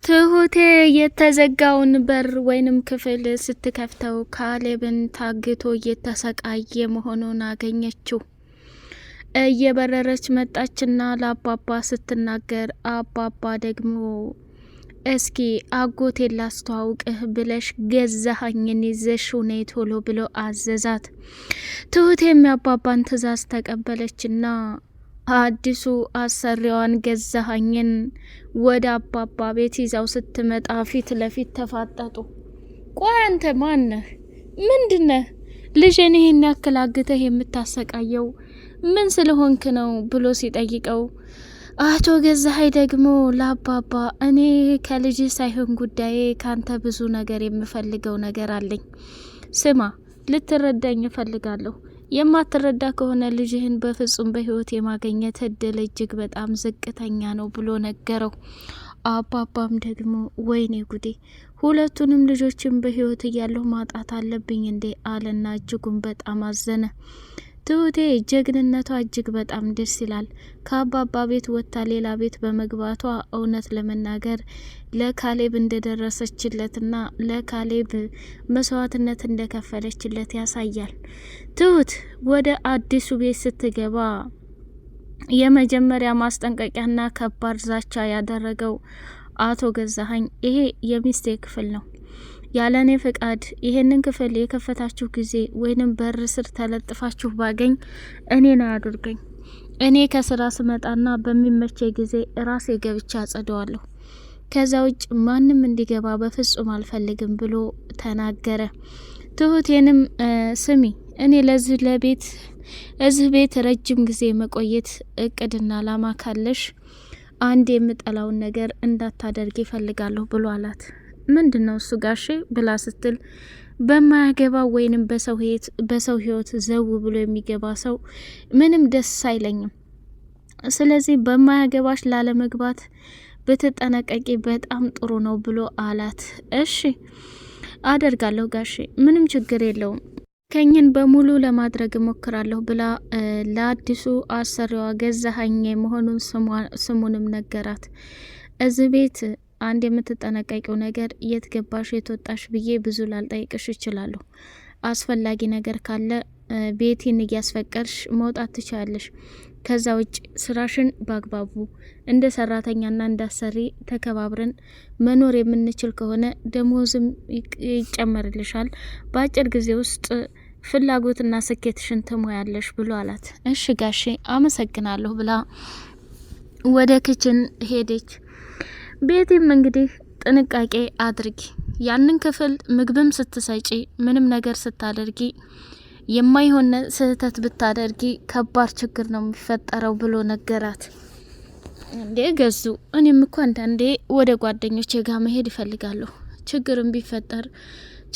ትሁቴ የተዘጋውን በር ወይንም ክፍል ስትከፍተው ካሌብን ታግቶ እየተሰቃየ መሆኑን አገኘችው። እየበረረች መጣችና ለአባባ ስትናገር አባባ ደግሞ እስኪ አጎቴን ላስተዋውቅህ ብለሽ ገዛኸኝን ይዘሽው ነይ ቶሎ ብሎ አዘዛት። ትሁቴም የአባባን ትዕዛዝ ተቀበለችና አዲሱ አሰሪዋን ገዛኸኝን ወደ አባባ ቤት ይዛው ስትመጣ ፊት ለፊት ተፋጠጡ። ቆይ አንተ ማነህ? ምንድነህ? ልጄን ይሄን ያክል አግተህ የምታሰቃየው ምን ስለሆንክ ነው ብሎ ሲጠይቀው አቶ ገዛኸኝ ደግሞ ለአባባ እኔ ከልጅ ሳይሆን ጉዳዬ ካንተ ብዙ ነገር የምፈልገው ነገር አለኝ። ስማ ልትረዳኝ እፈልጋለሁ። የማትረዳ ከሆነ ልጅህን በፍጹም በህይወት የማገኘት እድል እጅግ በጣም ዝቅተኛ ነው ብሎ ነገረው። አባባም ደግሞ ወይኔ ጉዴ ሁለቱንም ልጆችን በህይወት እያለሁ ማጣት አለብኝ እንዴ አለና እጅጉን በጣም አዘነ። ትሁቴ ጀግንነቷ እጅግ በጣም ደስ ይላል። ከአባባ ቤት ወጥታ ሌላ ቤት በመግባቷ እውነት ለመናገር ለካሌብ እንደደረሰችለትና ለካሌብ መስዋዕትነት እንደከፈለችለት ያሳያል። ትሁት ወደ አዲሱ ቤት ስትገባ የመጀመሪያ ማስጠንቀቂያና ከባድ ዛቻ ያደረገው አቶ ገዛኸኝ ይሄ የሚስቴ ክፍል ነው፣ ያለኔ ፍቃድ ይሄንን ክፍል የከፈታችሁ ጊዜ ወይንም በር ስር ተለጥፋችሁ ባገኝ እኔን አያድርገኝ። እኔ ከስራ ስመጣና በሚመቼ ጊዜ ራሴ ገብቻ አጸደዋለሁ። ከዛ ውጭ ማንም እንዲገባ በፍጹም አልፈልግም ብሎ ተናገረ። ትሁቴንም ስሚ እኔ እዚህ ቤት ረጅም ጊዜ መቆየት እቅድና አላማ ካለሽ አንድ የምጠላውን ነገር እንዳታደርግ ይፈልጋለሁ ብሎ አላት። ምንድነው እሱ ጋሼ ብላ ስትል በማያገባ ወይንም በሰው ህይወት ዘው ብሎ የሚገባ ሰው ምንም ደስ አይለኝም። ስለዚህ በማያገባሽ ላለመግባት ብትጠነቀቂ በጣም ጥሩ ነው ብሎ አላት። እሺ አደርጋለሁ ጋሼ ምንም ችግር የለውም ከኝን በሙሉ ለማድረግ እሞክራለሁ ብላ ለአዲሱ አሰሪዋ ገዛኸኝ መሆኑን ስሙንም ነገራት። እዚህ ቤት አንድ የምትጠነቀቂው ነገር የት ገባሽ የት ወጣሽ ብዬ ብዙ ላልጠይቅሽ እችላለሁ። አስፈላጊ ነገር ካለ ቤቴን እያስፈቀድሽ መውጣት ትችላለሽ። ከዛ ውጭ ስራሽን በአግባቡ እንደ ሰራተኛና እንዳሰሪ ተከባብረን መኖር የምንችል ከሆነ ደሞዝም ይጨመርልሻል። በአጭር ጊዜ ውስጥ ፍላጎትና ስኬትሽን ትሞያለሽ ብሎ አላት። እሺ ጋሼ አመሰግናለሁ ብላ ወደ ክችን ሄደች። ቤቲም እንግዲህ ጥንቃቄ አድርጊ፣ ያንን ክፍል ምግብም ስትሰጪ ምንም ነገር ስታደርጊ የማይሆን ስህተት ብታደርጊ ከባድ ችግር ነው የሚፈጠረው ብሎ ነገራት። እንዴ ገዙ እኔም እኮ አንዳንዴ ወደ ጓደኞቼ ጋር መሄድ ይፈልጋለሁ። ችግርም ቢፈጠር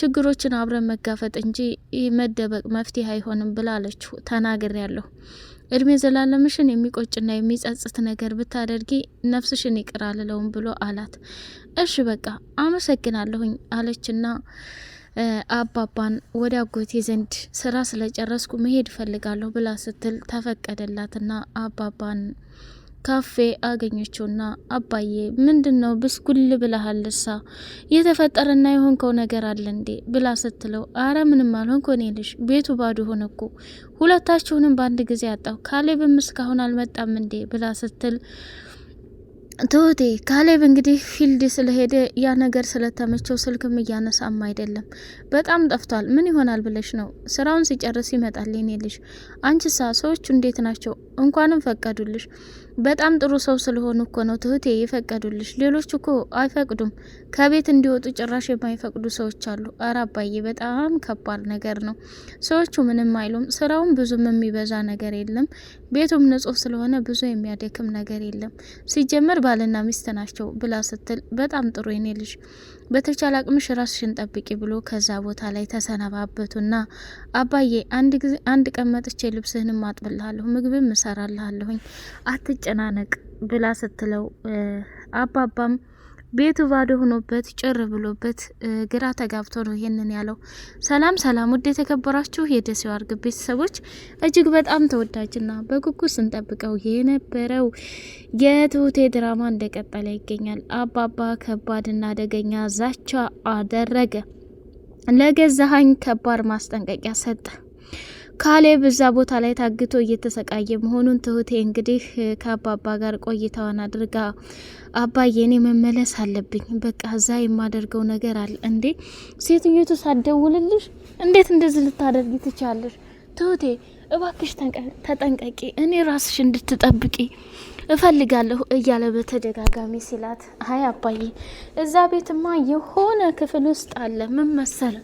ችግሮችን አብረን መጋፈጥ እንጂ መደበቅ መፍትሄ አይሆንም ብላለችው። ተናግሬያለሁ። እድሜ ዘላለምሽን የሚቆጭና የሚጸጽት ነገር ብታደርጊ ነፍስሽን ይቅር አልለውም ብሎ አላት። እሺ በቃ አመሰግናለሁኝ አለችና አባባን ወደ አጎቴ ዘንድ ስራ ስለጨረስኩ መሄድ ፈልጋለሁ ብላ ስትል ተፈቀደላትና አባባን ካፌ አገኘችውና አባዬ ምንድነው ብስኩል ብለሃልሳ የተፈጠረና የሆንከው ነገር አለ እንዴ ብላ ስትለው አረ ምንም አልሆንኩ እኔ ልጅ ቤቱ ባዶ ሆነ እኮ ሁለታችሁንም በአንድ ጊዜ አጣው ካሌብም እስካሁን አልመጣም እንዴ ብላ ስትል ትሁቴ ካሌብ እንግዲህ ፊልድ ስለሄደ ያ ነገር ስለተመቸው ስልክም እያነሳም አይደለም፣ በጣም ጠፍቷል። ምን ይሆናል ብለሽ ነው? ስራውን ሲጨርስ ይመጣል የኔ ልጅ። አንቺሳ ሰዎቹ እንዴት ናቸው? እንኳንም ፈቀዱልሽ። በጣም ጥሩ ሰው ስለሆኑ እኮ ነው ትሁቴ የፈቀዱልሽ። ሌሎች እኮ አይፈቅዱም፣ ከቤት እንዲወጡ ጭራሽ የማይፈቅዱ ሰዎች አሉ። አረ አባዬ በጣም ከባድ ነገር ነው። ሰዎቹ ምንም አይሉም፣ ስራውን ብዙም የሚበዛ ነገር የለም፣ ቤቱም ንጹህ ስለሆነ ብዙ የሚያደክም ነገር የለም። ሲጀመር ባልና ሚስት ናቸው ብላ ስትል በጣም ጥሩ የኔ ልጅ፣ በተቻለ አቅምሽ ራስሽን ጠብቂ ብሎ ከዛ ቦታ ላይ ተሰነባበቱና አባዬ አንድ ቀን መጥቼ ልብስህንም አጥብልሃለሁ ምግብም እሰራልሃለሁኝ አትጨናነቅ ብላ ስትለው አባባም ቤቱ ባዶ ሆኖበት ጭር ብሎበት ግራ ተጋብቶ ነው ይሄንን ያለው። ሰላም ሰላም፣ ውድ የተከበራችሁ የደሴው አርግብ ቤተሰቦች እጅግ በጣም ተወዳጅና በጉጉት ስንጠብቀው የነበረው የትሁቴ ድራማ እንደቀጠለ ይገኛል። አባባ ከባድና አደገኛ ዛቻ አደረገ። ለገዛሀኝ ከባድ ማስጠንቀቂያ ሰጠ። ካሌብ እዛ ቦታ ላይ ታግቶ እየተሰቃየ መሆኑን ትሁቴ እንግዲህ ከአባባ ጋር ቆይታዋን አድርጋ አባዬ እኔ መመለስ አለብኝ፣ በቃ እዛ የማደርገው ነገር አለ። እንዴ ሴትዮቱ ሳደውልልሽ እንዴት እንደዚህ ልታደርጊ ትቻለሽ? ትሁቴ እባክሽ ተጠንቀቂ፣ እኔ ራስሽ እንድትጠብቂ እፈልጋለሁ እያለ በተደጋጋሚ ሲላት፣ አይ አባዬ እዛ ቤትማ የሆነ ክፍል ውስጥ አለ። ምን መሰለ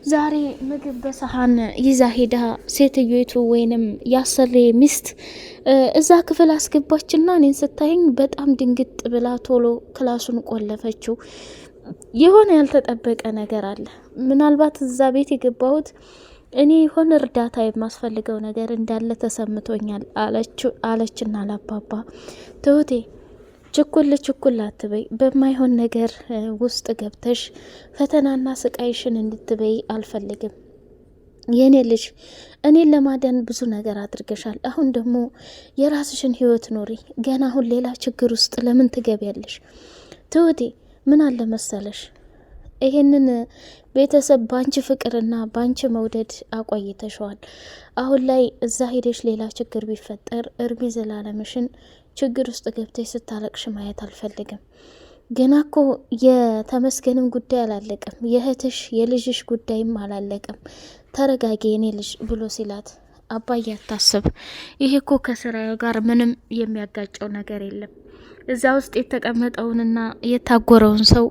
ዛሬ ምግብ በሰሃን ይዛ ሄዳ ሴትዮቱ ወይንም ያሰሬ ሚስት እዛ ክፍል አስገባችና እኔን ስታየኝ በጣም ድንግጥ ብላ ቶሎ ክላሱን ቆለፈችው። የሆነ ያልተጠበቀ ነገር አለ። ምናልባት እዛ ቤት የገባሁት እኔ የሆነ እርዳታ የማስፈልገው ነገር እንዳለ ተሰምቶኛል አለችና ላባባ ትሁቴ ችኩል አትበይ፣ በማይሆን ነገር ውስጥ ገብተሽ ፈተናና ስቃይሽን እንድትበይ አልፈልግም። የኔ ልጅ እኔን ለማዳን ብዙ ነገር አድርገሻል። አሁን ደግሞ የራስሽን ህይወት ኖሪ። ገና አሁን ሌላ ችግር ውስጥ ለምን ትገቢያለሽ? ትሁቴ ምን አለ መሰለሽ ይሄንን ቤተሰብ ባንቺ ፍቅርና ባንቺ መውደድ አቆይተሸዋል። አሁን ላይ እዛ ሄደሽ ሌላ ችግር ቢፈጠር እርሜ ዘላለምሽን ችግር ውስጥ ገብተሽ ስታለቅሽ ማየት አልፈልግም። ገና እኮ የተመስገንም ጉዳይ አላለቀም፣ የእህትሽ የልጅሽ ጉዳይም አላለቀም። ተረጋጊ የኔ ልጅ ብሎ ሲላት፣ አባዬ አታስብ፣ ይሄ እኮ ከስራ ጋር ምንም የሚያጋጨው ነገር የለም። እዛ ውስጥ የተቀመጠውንና የታጎረውን ሰው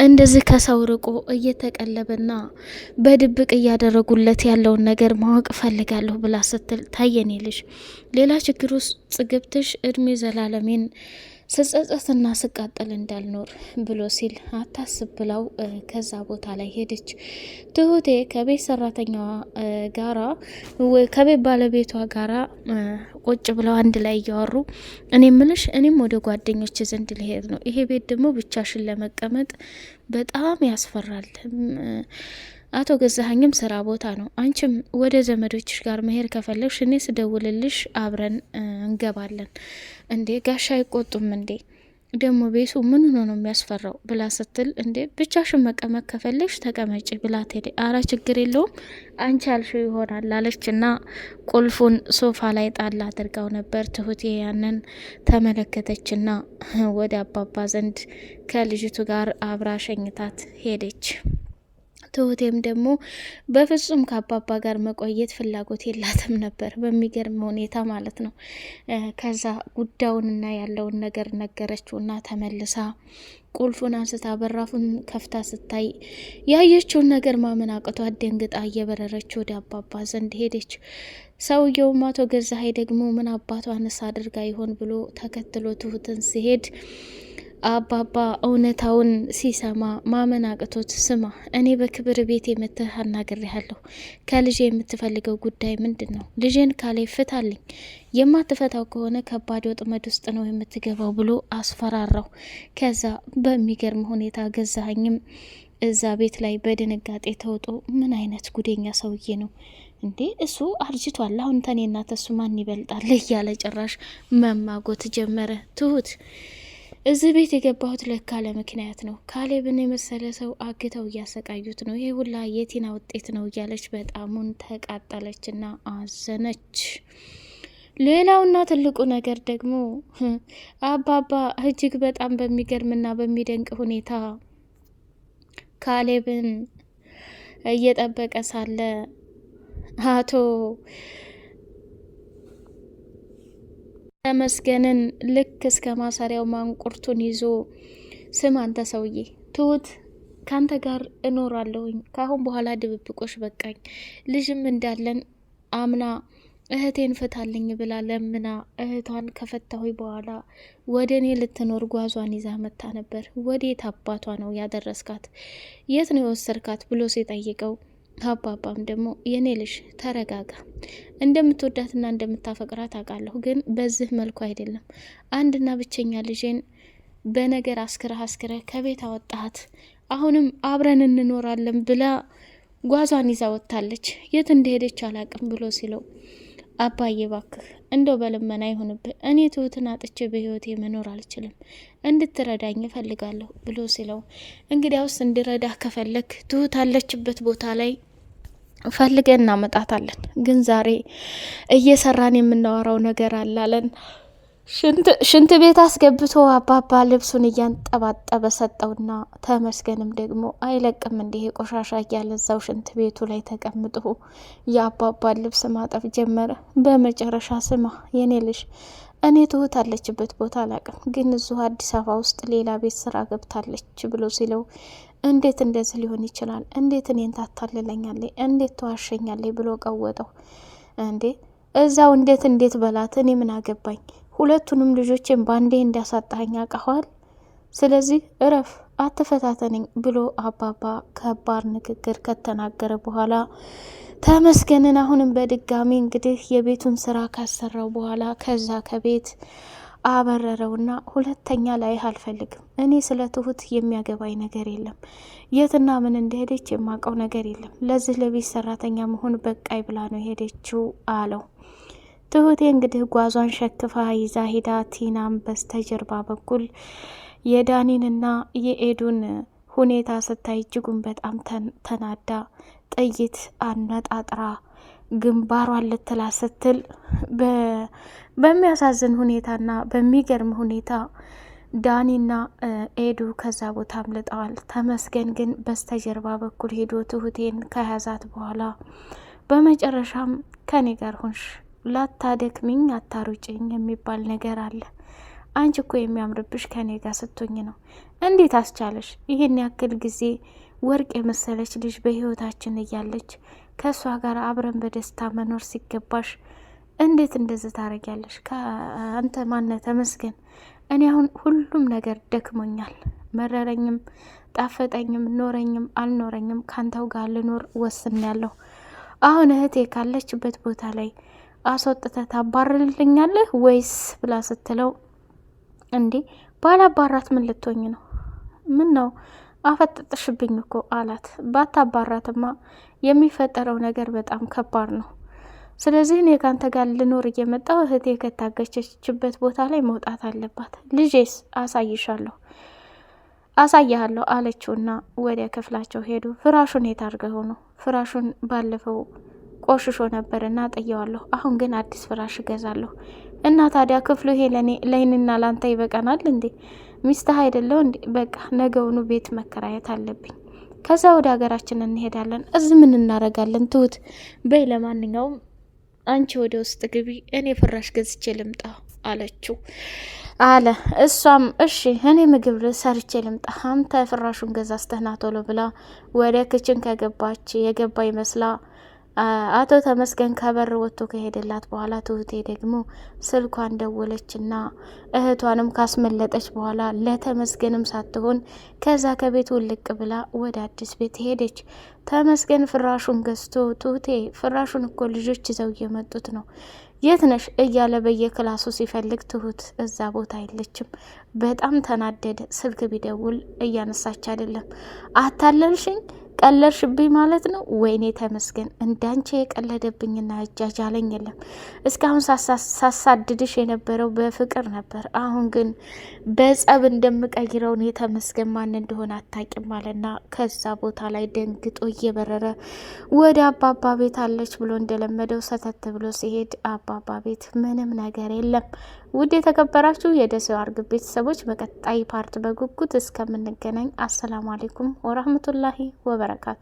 እንደዚህ ከሰው ርቆ እየተቀለበና በድብቅ እያደረጉለት ያለውን ነገር ማወቅ ፈልጋለሁ ብላ ስትል፣ ታየኔ ልጅ ሌላ ችግር ውስጥ ገብተሽ እድሜ ዘላለሜን ስጸጸትና ስቃጠል እንዳልኖር ብሎ ሲል፣ አታስብ ብላው ከዛ ቦታ ላይ ሄደች። ትሁቴ ከቤት ሰራተኛዋ ጋራ ከቤት ባለቤቷ ጋራ ቁጭ ብለው አንድ ላይ እያወሩ፣ እኔ ምልሽ እኔም ወደ ጓደኞች ዘንድ ልሄድ ነው። ይሄ ቤት ደግሞ ብቻሽን ለመቀመጥ በጣም ያስፈራል። አቶ ገዛሀኝም ስራ ቦታ ነው። አንቺም ወደ ዘመዶችሽ ጋር መሄድ ከፈለግሽ እኔ ስደውልልሽ አብረን እንገባለን። እንዴ ጋሻ አይቆጡም እንዴ? ደግሞ ቤቱ ምን ሆኖ ነው የሚያስፈራው ብላ ስትል፣ እንዴ ብቻሽን መቀመጥ ከፈለግሽ ተቀመጪ ብላ ሄደ። አረ ችግር የለውም አንቺ ያልሽው ይሆናል አለችና ቁልፉን ሶፋ ላይ ጣል አድርጋው ነበር። ትሁቴ ያንን ተመለከተችና ወደ አባባ ዘንድ ከልጅቱ ጋር አብራ ሸኝታት ሄደች። ትሁቴም ደግሞ በፍጹም ከአባባ ጋር መቆየት ፍላጎት የላትም ነበር፣ በሚገርም ሁኔታ ማለት ነው። ከዛ ጉዳዩንና ያለውን ነገር ነገረችውና ተመልሳ ቁልፉን አንስታ በራፉን ከፍታ ስታይ ያየችውን ነገር ማመን አቅቷት ደንግጣ እየበረረች ወደ አባባ ዘንድ ሄደች። ሰውየውም አቶ ገዛሀኝ ደግሞ ምን አባቷንስ አድርጋ ይሆን ብሎ ተከትሎ ትሁትን ሲሄድ አባባ እውነታውን ሲሰማ ማመን አቅቶት፣ ስማ እኔ በክብር ቤት የመተህ አናግሬሃለሁ። ከልጄ የምትፈልገው ጉዳይ ምንድን ነው? ልጄን ካሌብ ፍታልኝ፣ የማትፈታው ከሆነ ከባድ ወጥመድ ውስጥ ነው የምትገባው ብሎ አስፈራራው። ከዛ በሚገርም ሁኔታ ገዛሀኝም እዛ ቤት ላይ በድንጋጤ ተውጦ፣ ምን አይነት ጉደኛ ሰውዬ ነው እንዴ? እሱ አርጅቷል፣ አሁን ተኔና ተሱ ማን ይበልጣል እያለ ጭራሽ መማጎት ጀመረ። ትሁት እዚህ ቤት የገባሁት ለካ ለምክንያት ነው። ካሌብን የመሰለ ሰው አግተው እያሰቃዩት ነው። ይሄ ሁላ የቲና ውጤት ነው እያለች በጣሙን ተቃጠለችና አዘነች። ሌላውና ትልቁ ነገር ደግሞ አባባ እጅግ በጣም በሚገርምና በሚደንቅ ሁኔታ ካሌብን እየጠበቀ ሳለ አቶ ተመስገንን ልክ እስከ ማሰሪያው ማንቁርቱን ይዞ፣ ስም አንተ ሰውዬ፣ ትሁት ካንተ ጋር እኖራለሁኝ፣ ካሁን በኋላ ድብብቆሽ በቃኝ፣ ልጅም እንዳለን አምና እህቴን ፍታልኝ ብላ ለምና እህቷን ከፈታሁኝ በኋላ ወደ እኔ ልትኖር ጓዟን ይዛ መታ ነበር። ወዴት አባቷ ነው ያደረስካት? የት ነው የወሰድካት ብሎ ሲጠይቀው፣ አባባም ደግሞ የኔ ልጅ ተረጋጋ፣ እንደምትወዳትና እንደምታፈቅራት አውቃለሁ፣ ግን በዚህ መልኩ አይደለም። አንድና ብቸኛ ልጄን በነገር አስክረህ ከቤት አወጣሃት፣ አሁንም አብረን እንኖራለን ብላ ጓዟን ይዛ ወጥታለች። የት እንደሄደች አላቅም ብሎ ሲለው አባዬ ባክህ እንደው በልመና ይሁንብህ፣ እኔ ትሁትን አጥቼ በህይወቴ መኖር አልችልም፣ እንድትረዳኝ እፈልጋለሁ ብሎ ሲለው እንግዲያውስ እንድረዳህ ከፈለግ ትሁት አለችበት ቦታ ላይ ፈልገን እናመጣታለን። ግን ዛሬ እየሰራን የምናወራው ነገር አላለን። ሽንት ቤት አስገብቶ አባባ ልብሱን እያንጠባጠበ ሰጠውና ተመስገንም ደግሞ አይለቅም እንዲህ ቆሻሻ እያለ እዛው ሽንት ቤቱ ላይ ተቀምጦ የአባባን ልብስ ማጠብ ጀመረ። በመጨረሻ ስማ የኔ ልጅ እኔ ትሁት አለችበት ቦታ አላቅም፣ ግን እዚሁ አዲስ አበባ ውስጥ ሌላ ቤት ስራ ገብታለች ብሎ ሲለው እንዴት እንደዚህ ሊሆን ይችላል? እንዴት እኔን ታታልለኛለች? እንዴት ተዋሸኛለች? ብሎ ቀወጠው። እንዴ እዛው እንዴት በላት፣ እኔ ምን አገባኝ? ሁለቱንም ልጆችን ባንዴ እንዲያሳጣኝ አውቀዋል። ስለዚህ እረፍ፣ አትፈታተነኝ ብሎ አባባ ከባድ ንግግር ከተናገረ በኋላ ተመስገንን አሁንም በድጋሚ እንግዲህ የቤቱን ስራ ካሰራው በኋላ ከዛ ከቤት አበረረውና ሁለተኛ ላይ አልፈልግም፣ እኔ ስለ ትሁት የሚያገባኝ ነገር የለም፣ የትና ምን እንደሄደች የማውቀው ነገር የለም፣ ለዚህ ለቤት ሰራተኛ መሆን በቃይ ብላ ነው ሄደችው አለው። ትሁቴ እንግዲህ ጓዟን ሸክፋ ይዛ ሂዳ ቲናም በስተጀርባ በኩል የዳኒንና የኤዱን ሁኔታ ስታይ እጅጉን በጣም ተናዳ ጥይት አነጣጥራ ግንባሯን ልትላ ስትል በሚያሳዝን ሁኔታና በሚገርም ሁኔታ ዳኒና ኤዱ ከዛ ቦታ አምልጠዋል። ተመስገን ግን በስተጀርባ በኩል ሄዶ ትሁቴን ከያዛት በኋላ በመጨረሻም ከኔ ጋር ሆንሽ፣ ላታደክሚኝ አታሩጭኝ የሚባል ነገር አለ። አንቺ እኮ የሚያምርብሽ ከኔ ጋር ስትሆኝ ነው። እንዴት አስቻለሽ? ይህን ያክል ጊዜ ወርቅ የመሰለች ልጅ በህይወታችን እያለች ከእሷ ጋር አብረን በደስታ መኖር ሲገባሽ እንዴት እንደዚህ ታረጊያለሽ? ከአንተ ማነ ተመስገን? እኔ አሁን ሁሉም ነገር ደክሞኛል። መረረኝም ጣፈጠኝም ኖረኝም አልኖረኝም ካንተው ጋር ልኖር ወስኛለሁ። አሁን እህቴ ካለችበት ቦታ ላይ አስወጥተህ ታባርልልኛለህ ወይስ ብላ ስትለው እንዴ ባላባራት ምን ልትሆኝ ነው? ምን ነው አፈጥጥሽብኝ እኮ አላት። ባታባራትማ የሚፈጠረው ነገር በጣም ከባድ ነው። ስለዚህ እኔ ካንተ ጋር ልኖር እየመጣው እህቴ ከታገቸችበት ቦታ ላይ መውጣት አለባት። ልጄስ አሳያለሁ አለችውና ወደ ክፍላቸው ሄዱ። ፍራሹን የታርገው ነው? ፍራሹን ባለፈው ቆሽሾ ነበርና ጥየዋለሁ። አሁን ግን አዲስ ፍራሽ እገዛለሁ። እና ታዲያ ክፍሉ ይሄ ለእኔና ላንተ ይበቃናል እንዴ? ሚስትህ አይደለው እንዴ? በቃ ነገውኑ ቤት መከራየት አለብኝ። ከዛ ወደ ሀገራችን እንሄዳለን። እዚህ ምን እናረጋለን? ትሁት በይ፣ ለማንኛውም አንቺ ወደ ውስጥ ግቢ፣ እኔ ፍራሽ ገዝቼ ልምጣ አለችው አለ። እሷም እሺ እኔ ምግብ ሰርቼ ልምጣ፣ አንተ ፍራሹን ገዛዝተህ ና ቶሎ ብላ ወደ ክችን ከገባች የገባ ይመስላ አቶ ተመስገን ከበር ወጥቶ ከሄደላት በኋላ ትሁቴ ደግሞ ስልኳን ደወለችና እህቷንም ካስመለጠች በኋላ ለተመስገንም ሳትሆን ከዛ ከቤት ውልቅ ብላ ወደ አዲስ ቤት ሄደች። ተመስገን ፍራሹን ገዝቶ ትሁቴ ፍራሹን እኮ ልጆች ይዘው እየመጡት ነው፣ የት ነሽ እያለ በየክላሱ ሲፈልግ ትሁት እዛ ቦታ የለችም። በጣም ተናደደ። ስልክ ቢደውል እያነሳች አይደለም። አታለልሽኝ፣ ቀለርሽብኝ ማለት ነው። ወይኔ ተመስገን እንዳንቺ የቀለደብኝና እጃጃለኝ የለም። እስካሁን ሳሳድድሽ የነበረው በፍቅር ነበር። አሁን ግን በጸብ እንደምቀይረውን የተመስገን ማን እንደሆነ አታቂም አለና ከዛ ቦታ ላይ ደንግጦ እየበረረ ወደ አባባ ቤት አለች ብሎ እንደለመደው ሰተት ብሎ ሲሄድ አባባ ቤት ምንም ነገር የለም። ውድ የተከበራችሁ የደሴው አርግብ ቤተሰቦች በቀጣይ ፓርት በጉጉት እስከምንገናኝ አሰላሙ አሌይኩም ወራህመቱላሂ ወበረካቱ።